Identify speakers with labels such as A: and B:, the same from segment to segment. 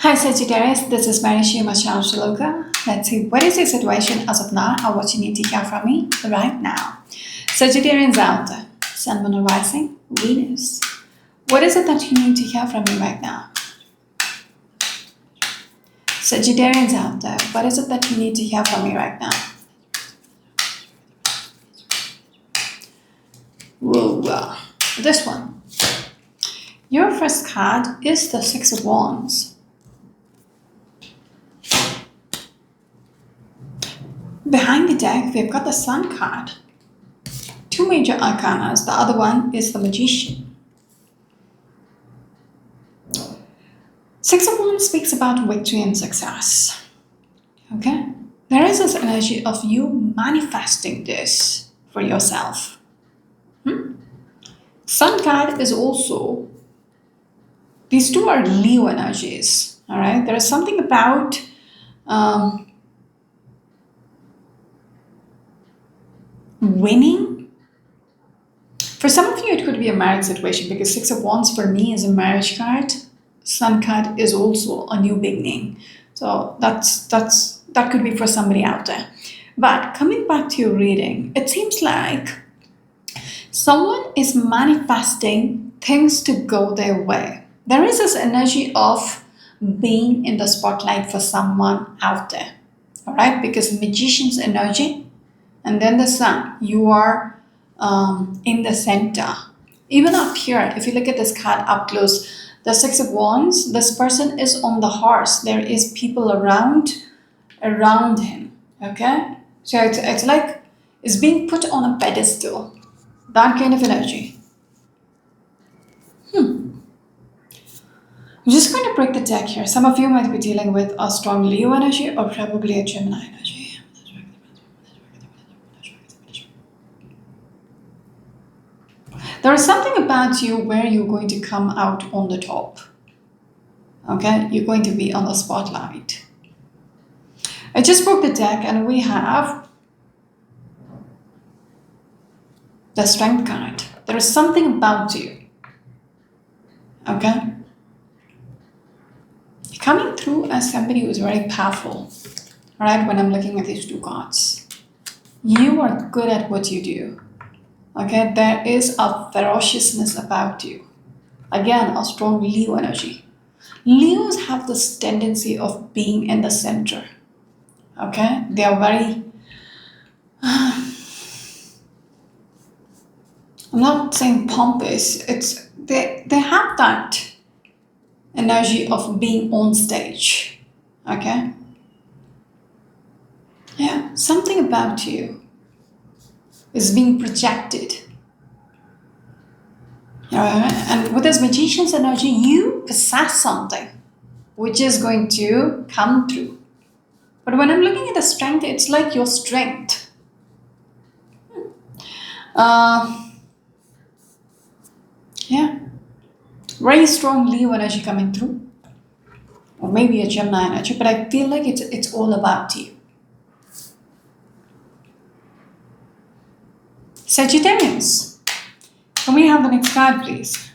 A: Hi Sagittarius, this is Marishi Mashaloka. Let's see what is your situation as of now or what you need to hear from me right now. Sagittarians out there, Sun, Moon, Rising, Venus. What is it that you need to hear from me right now? Sagittarians out there, what is it that you need to hear from me right now? Whoa, this one. Your first card is the Six of Wands. Behind the deck, we've got the Sun card. Two major arcanas. The other one is the Magician. Six of Wands speaks about victory and success. Okay? There is this energy of you manifesting this for yourself. Sun card is also, these two are Leo energies. All right? There is something about winning. For some of you, it could be a marriage situation because Six of Wands for me is a marriage card. Sun card is also a new beginning. So that could be for somebody out there. But coming back to your reading, it seems like someone is manifesting things to go their way. There is this energy of being in the spotlight for someone out there. All right? Because Magician's energy and then the Sun, you are in the center. Even up here, if you look at this card up close, the Six of Wands, this person is on the horse. There is people around him. Okay? So it's like it's being put on a pedestal. That kind of energy. I'm just going to break the deck here. Some of you might be dealing with a strong Leo energy or probably a Gemini energy. There is something about you where you're going to come out on the top. Okay? You're going to be on the spotlight. I just broke the deck and we have the Strength card. There is something about you. Okay? You're coming through as somebody who is very powerful. Alright, when I'm looking at these two cards. You are good at what you do. Okay, there is a ferociousness about you. Again, a strong Leo energy. Leos have this tendency of being in the center. Okay, they are very... I'm not saying pompous. It's they have that energy of being on stage. Okay? Yeah, something about you is being projected. And with this Magician's energy, you possess something which is going to come through. But when I'm looking at the Strength, it's like your strength. Yeah. Very strong Leo energy coming through. Or maybe a Gemini energy, but I feel like it's all about you. Sagittarians, can we have the next card, please?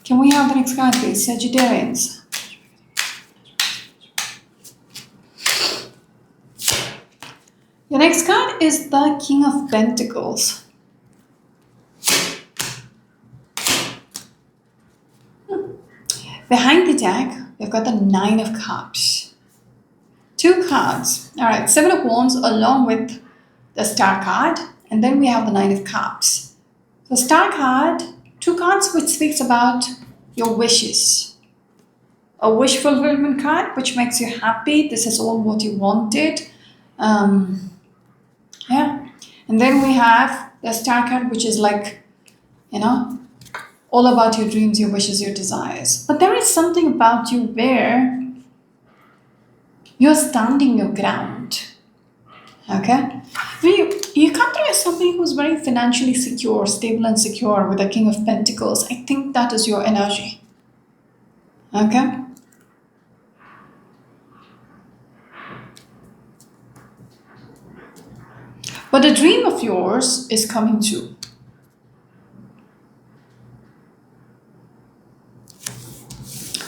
A: Can we have the next card, please? Sagittarians. Your next card is the King of Pentacles. Behind the deck, we've got the Nine of Cups. Two cards. All right, Seven of Wands along with the Star card. And then we have the Nine of Cups. So Star card, two cards which speaks about your wishes. A wish fulfillment card which makes you happy. This is all what you wanted. Yeah. And then we have the Star card which is like, all about your dreams, your wishes, your desires. But there is something about you where you're standing your ground. Okay? You come through as somebody who's very financially secure, stable and secure with the King of Pentacles. I think that is your energy. Okay? But a dream of yours is coming true.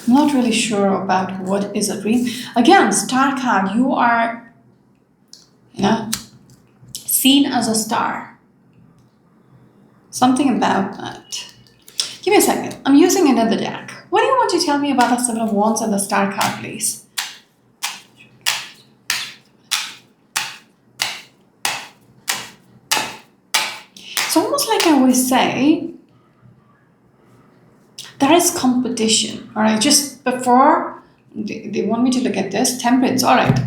A: I'm not really sure about what is a dream. Again, star card, you are, you know, seen as a star. Something about that. Give me a second. I'm using another deck. What do you want to tell me about the Seven of Wands and the Star card, please? It's almost like I always say, there is competition. All right, just before they want me to look at this, Temperance. All right.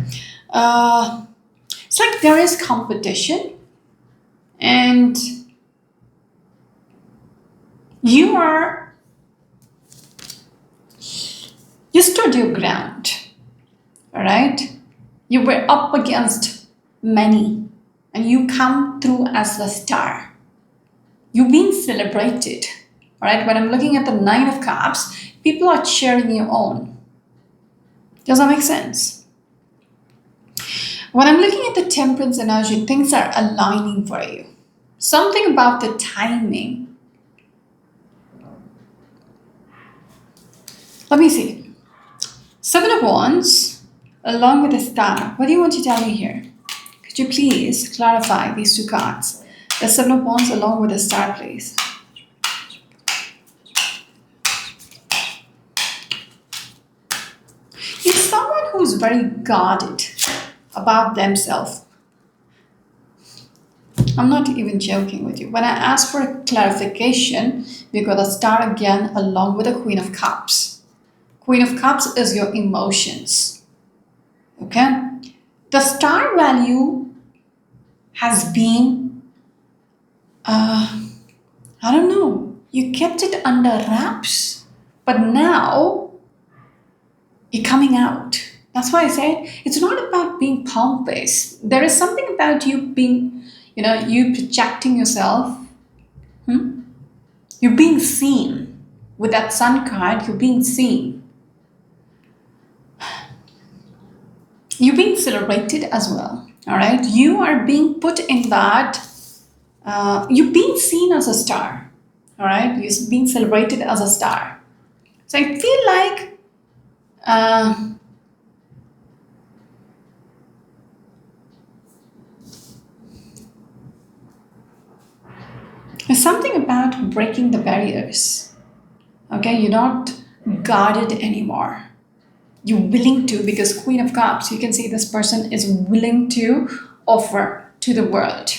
A: It's like there is competition, and you stood your ground. All right, you were up against many, and you come through as the star. You've been celebrated. All right, when I'm looking at the Nine of Cups, people are cheering you on. Does that make sense? When I'm looking at the Temperance energy, things are aligning for you. Something about the timing. Let me see. Seven of Wands, along with the Star. What do you want to tell me here? Could you please clarify these two cards? The Seven of Wands along with the Star, please. You're someone who's very guarded about themselves. I'm not even joking with you. When I ask for a clarification, we got a Star again along with the Queen of Cups. Queen of Cups is your emotions. Okay? The Star value has been, I don't know, you kept it under wraps, but now you're coming out. That's why I say it's not about being pompous. There is something about you being, you projecting yourself. You're being seen. With that Sun card, you're being seen. You're being celebrated as well. All right. You are being put in that. You're being seen as a star. All right. You're being celebrated as a star. So I feel like there's something about breaking the barriers. Okay. You're not guarded anymore. You're willing to, because Queen of Cups, you can see this person is willing to offer to the world.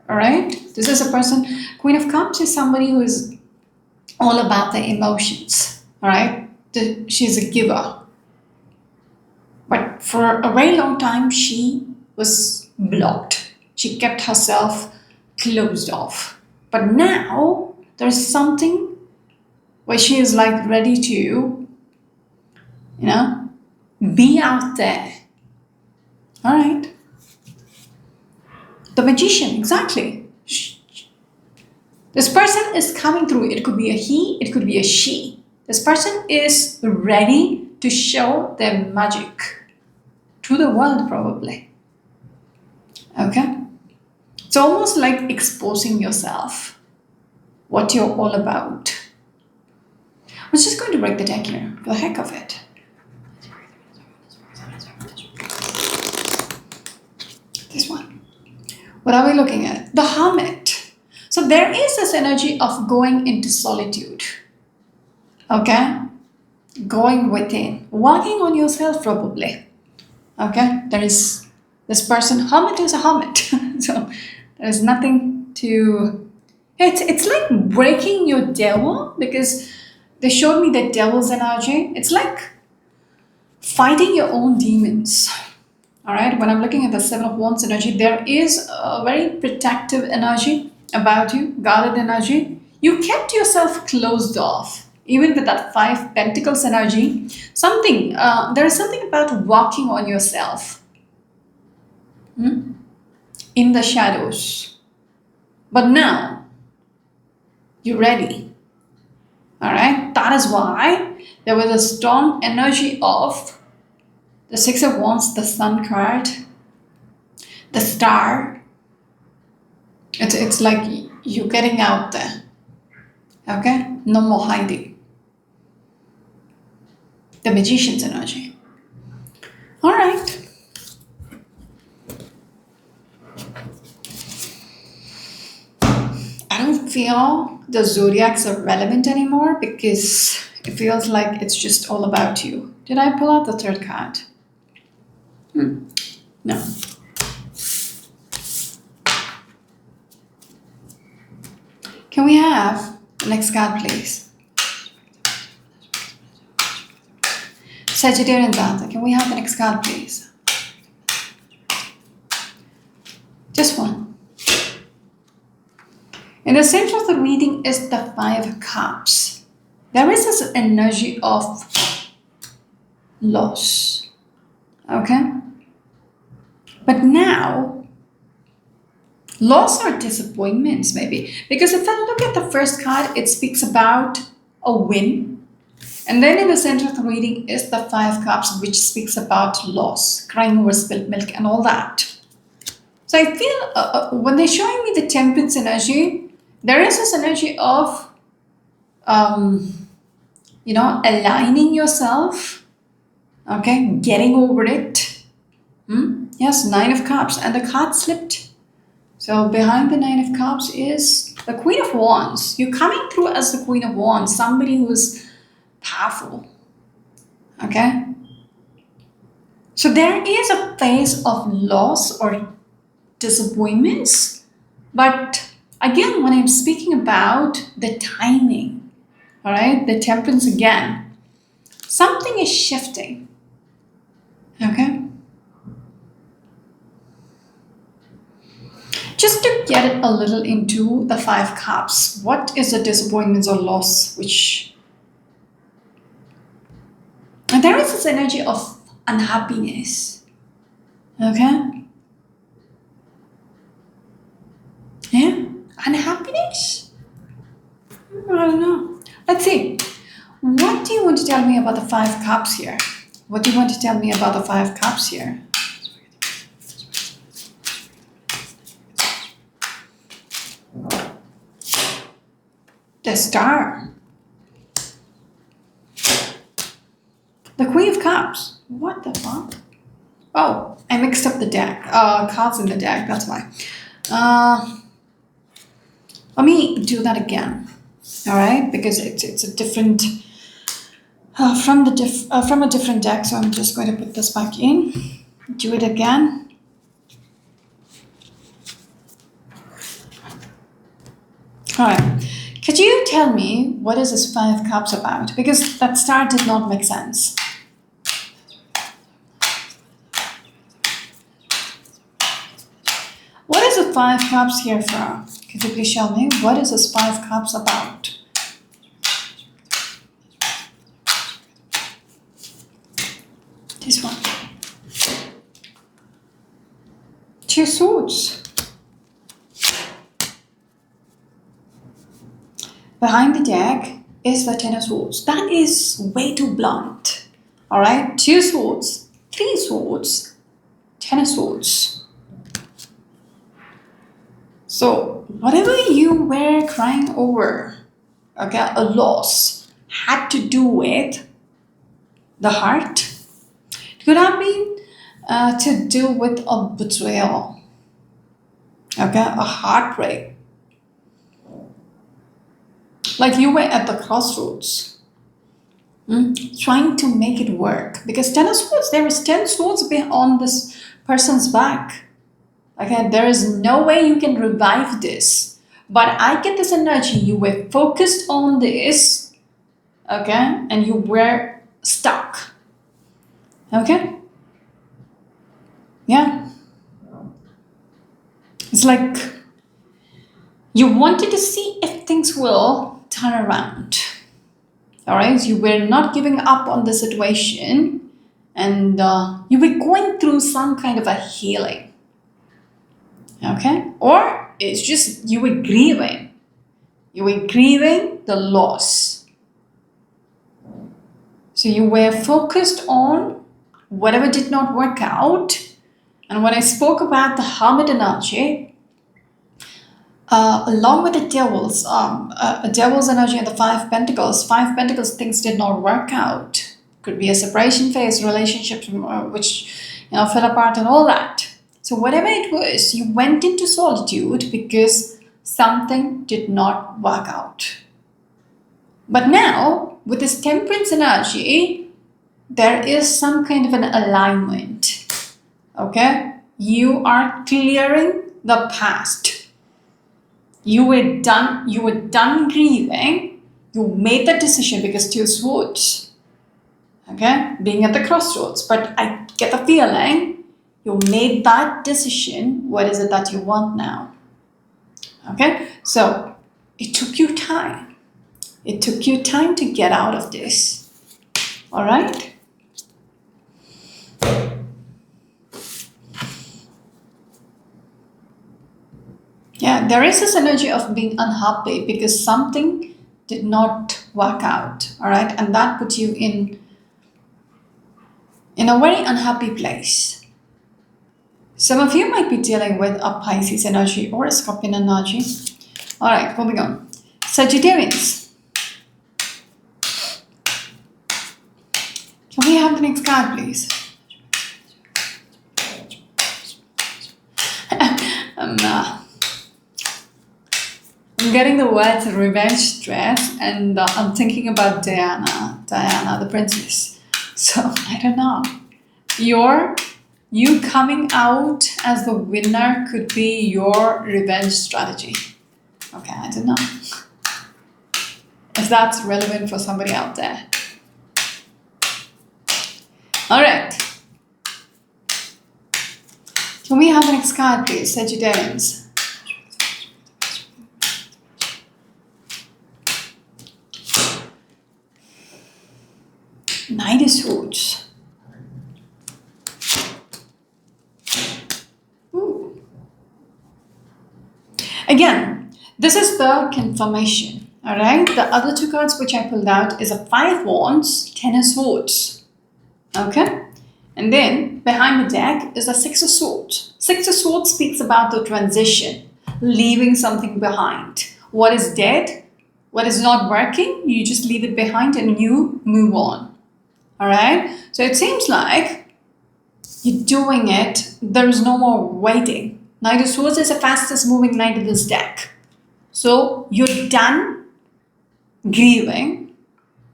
A: All right? This is a person, Queen of Cups is somebody who is all about the emotions. All right? She's a giver. But for a very long time, she was blocked. She kept herself closed off. But now, there's something where she is like ready to be out there. All right. The Magician, exactly. This person is coming through. It could be a he, it could be a she. This person is ready to show their magic to the world, probably. Okay? It's almost like exposing yourself, what you're all about. I was just going to break the deck here for the heck of it. This one. What are we looking at? The Hermit. So there is this energy of going into solitude. Okay? Going within. Working on yourself, probably. Okay? There is this person. Hermit is a hermit. So there is nothing to... It's like breaking your devil, because they showed me the devil's energy. It's like fighting your own demons. All right, when I'm looking at the Seven of Wands energy, there is a very protective energy about you, guarded energy. You kept yourself closed off, even with that Five Pentacles energy. There is something about walking on yourself in the shadows. But now, you're ready. All right, that is why there was a strong energy of the Six of Wands, the Sun card, the Star. It's like you're getting out there. Okay? No more hiding. the magician's energy. All right. I don't feel the zodiacs are relevant anymore because it feels like it's just all about you. Did I pull out the third card? No. Can we have the next card, please? Sagittarius Zanta, can we have the next card, please? Just one. In the center of the reading is the Five of Cups. There is this energy of loss. Okay? But now, loss or disappointments maybe. Because if I look at the first card, it speaks about a win. And then in the center of the reading is the Five Cups, which speaks about loss, crying over spilled milk and all that. So I feel when they're showing me the Temperance energy, there is this energy of, aligning yourself, okay, getting over it. Yes, Nine of Cups, and the card slipped. So behind the Nine of Cups is the Queen of Wands. You're coming through as the Queen of Wands, somebody who's powerful, okay? So there is a phase of loss or disappointments, but again, when I'm speaking about the timing, all right, the Temperance again, something is shifting, okay? Just to get it a little into the Five Cups, what is the disappointments or loss which... And there is this energy of unhappiness, okay? Yeah, unhappiness? I don't know. Let's see. What do you want to tell me about the Five Cups here? What do you want to tell me about the Five Cups here? The Star. The Queen of Cups. What the fuck? Oh, I mixed up the deck. Cards in the deck, that's why. Let me do that again. All right, because it's a different from a different deck. So I'm just going to put this back in. Do it again. All right. Could you tell me what is this Five Cups about? Because that star did not make sense. What is the Five Cups here for? Could you please show me what is this Five Cups about? This one. Two Swords. Behind the deck is the Ten of Swords. That is way too blunt. All right, Two Swords, Three Swords, Ten of Swords. So whatever you were crying over, okay, a loss, had to do with the heart. It could have been to do with a betrayal, okay, a heartbreak. Like you were at the crossroads, trying to make it work. Because Ten of Swords, there is 10 swords on this person's back. Okay, there is no way you can revive this. But I get this energy, you were focused on this, okay, and you were stuck. Okay? Yeah. It's like you wanted to see if things will turn around. All right, you were not giving up on the situation, and you were going through some kind of a healing. Okay, or it's just you were grieving. You were grieving the loss. So you were focused on whatever did not work out. And when I spoke about the Hermit energy, along with the devil's energy and the Five Pentacles, things did not work out. Could be a separation phase, relationships which fell apart and all that. So whatever it was, you went into solitude because something did not work out. But now, with this temperance energy, there is some kind of an alignment. Okay? You are clearing the past. You were done grieving. You made the decision because two swords. Okay? Being at the crossroads. But I get the feeling you made that decision. What is it that you want now? Okay? So it took you time. It took you time to get out of this. All right? Yeah, there is this energy of being unhappy because something did not work out. All right? And that puts you in a very unhappy place. Some of you might be dealing with a Pisces energy or a Scorpion energy. All right, moving on. Sagittarius. Can we have the next card, please? I'm getting the words revenge stress, and I'm thinking about Diana, the princess. So, I don't know. You coming out as the winner could be your revenge strategy. Okay, I don't know if that's relevant for somebody out there. All right. Can we have the next card, please, Sagittarians? Knight of Swords. Ooh. Again, this is the confirmation. All right. The other two cards which I pulled out is a 5 Wands, 10 of Swords. Okay. And then behind the deck is a 6 of Swords. 6 of Swords speaks about the transition, leaving something behind. What is dead, what is not working, you just leave it behind and you move on. All right. So it seems like you're doing it. There is no more waiting. Knight of Swords is the fastest moving knight in this deck. So you're done grieving.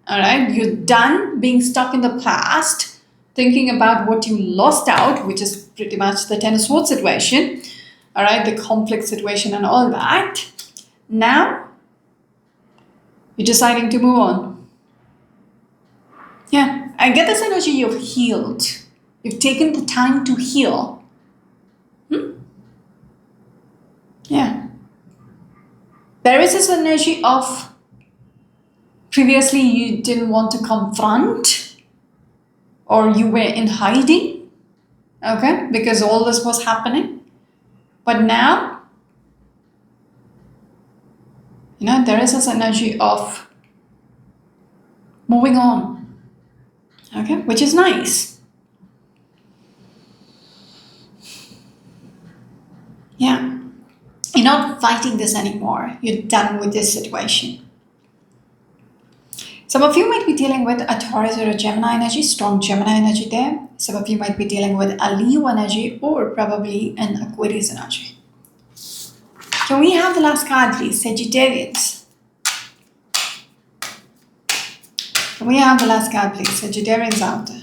A: All right. You're done being stuck in the past, thinking about what you lost out, which is pretty much the 10 of Swords situation. All right. The conflict situation and all that. Now you're deciding to move on. Yeah. I get this energy you've healed. You've taken the time to heal. Yeah. There is this energy of previously you didn't want to confront or you were in hiding. Okay. Because all this was happening. But now, there is this energy of moving on. Okay, which is nice. Yeah. You're not fighting this anymore. You're done with this situation. Some of you might be dealing with a Taurus or a Gemini energy, strong Gemini energy there. Some of you might be dealing with a Leo energy or probably an Aquarius energy. Can we have the last card, please? Sagittarians. Can we have the last card, please? Sagittarians out there.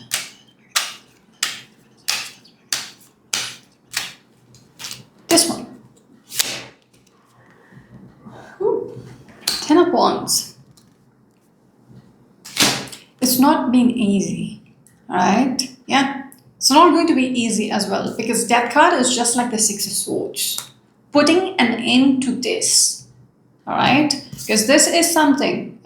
A: This one. Ooh. 10 of Wands. It's not been easy. Alright? Yeah. It's not going to be easy as well because Death card is just like the 6 of Swords. Putting an end to this. Alright? Because this is something,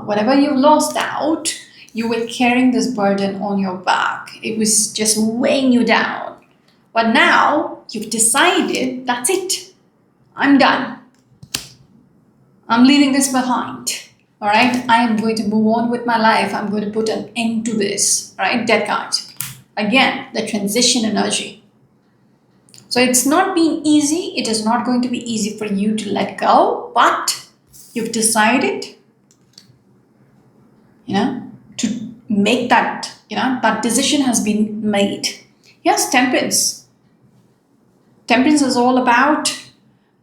A: whatever you lost out, you were carrying this burden on your back. It was just weighing you down. But now you've decided, that's it. I'm done. I'm leaving this behind. All right. I am going to move on with my life. I'm going to put an end to this. All right. Death card. Again, the transition energy. So it's not been easy. It is not going to be easy for you to let go, but you've decided, to make that, that decision has been made. Yes, temperance. Temperance is all about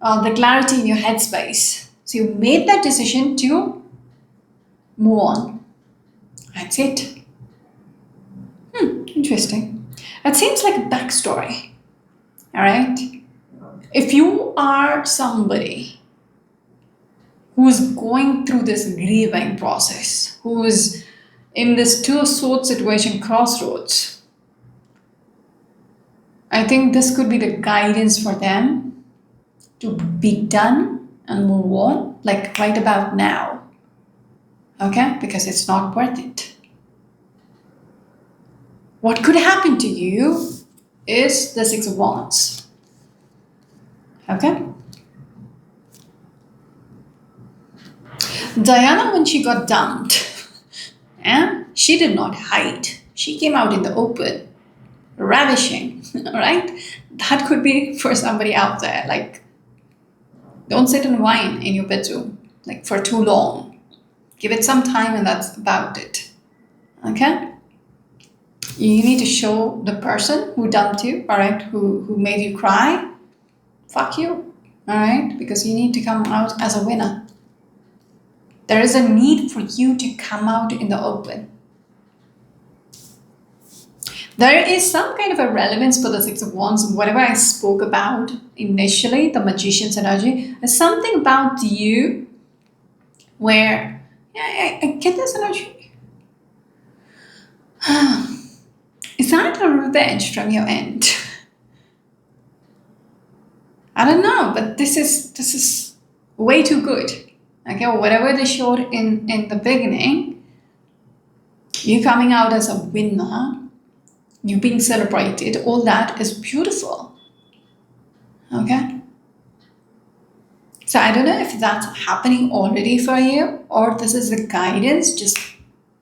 A: the clarity in your headspace. So you made that decision to move on. That's it. Interesting. It seems like a backstory. All right. If you are somebody who's going through this grieving process, who's in this two-sort situation, crossroads, I think this could be the guidance for them to be done and move on, like right about now. Okay? Because it's not worth it. What could happen to you is the Six of Wands. Okay? Diana, when she got dumped, she did not hide. She came out in the open, ravishing, all right? That could be for somebody out there. Like, don't sit and whine in your bedroom, like, for too long. Give it some time and that's about it. Okay? You need to show the person who dumped you, all right, who made you cry, fuck you, all right? Because you need to come out as a winner. There is a need for you to come out in the open. There is some kind of a relevance for the Six of Wands. Whatever I spoke about initially, the Magician's energy, there's something about you where, I get this energy. Is that a revenge from your end? I don't know, but this is way too good. Okay, whatever they showed in the beginning, you coming out as a winner, you being celebrated, all that is beautiful. Okay? So I don't know if that's happening already for you or this is the guidance. Just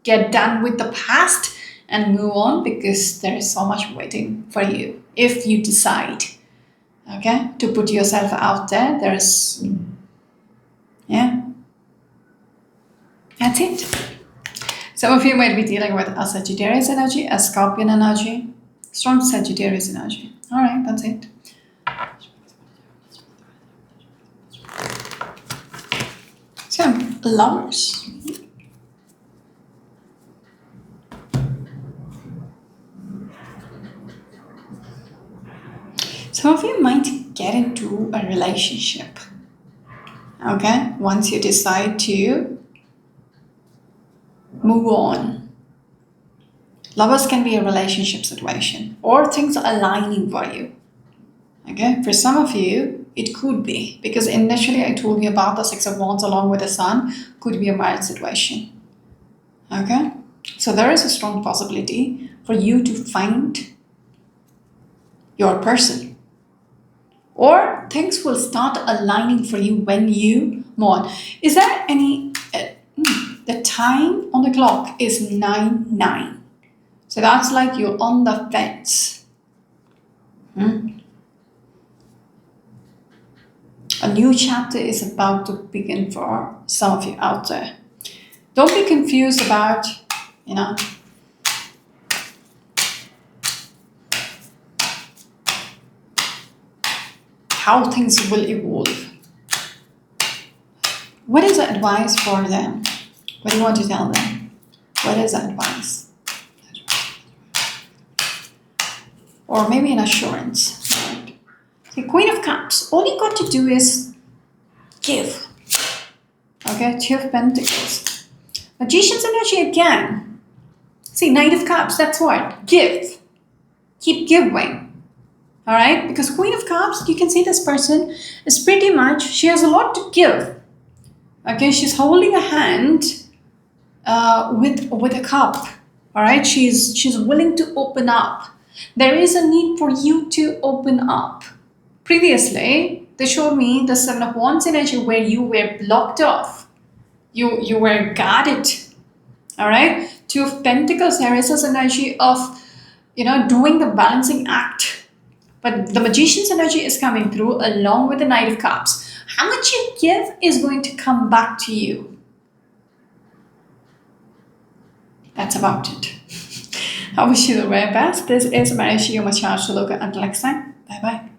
A: get done with the past and move on because there is so much waiting for you if you decide, okay, to put yourself out there. There's, that's it. Some of you might be dealing with a Sagittarius energy, a Scorpion energy, strong Sagittarius energy. All right, that's it. So, lovers. Some of you might get into a relationship, okay, once you decide to move on. Lovers can be a relationship situation or things are aligning for you. Okay, for some of you, it could be because initially I told you about the Six of Wands along with the Sun could be a marriage situation. Okay, so there is a strong possibility for you to find your person or things will start aligning for you when you move on. Is there any... the time on the clock is 9:09. So that's like you're on the fence. A new chapter is about to begin for some of you out there. Don't be confused about, how things will evolve. What is the advice for them? What do you want to tell them? What is the advice? Or maybe an assurance. Right? The Queen of Cups, all you got to do is give. Okay, Two of Pentacles. Magician's energy again. See, Knight of Cups, that's what? Give. Keep giving. All right? Because Queen of Cups, you can see this person is pretty much, she has a lot to give. Okay, she's holding a hand with a cup. All right, she's willing to open up. There is a need for you to open up. Previously, they showed me the Seven of Wands energy where you were blocked off. You were guarded. All right, Two of Pentacles, there is this energy of, doing the balancing act. But the Magician's energy is coming through along with the Knight of Cups. How much you give is going to come back to you. That's about it. I wish you the very best. This is Marishi Yomachar Shaloka. Until next time, bye bye.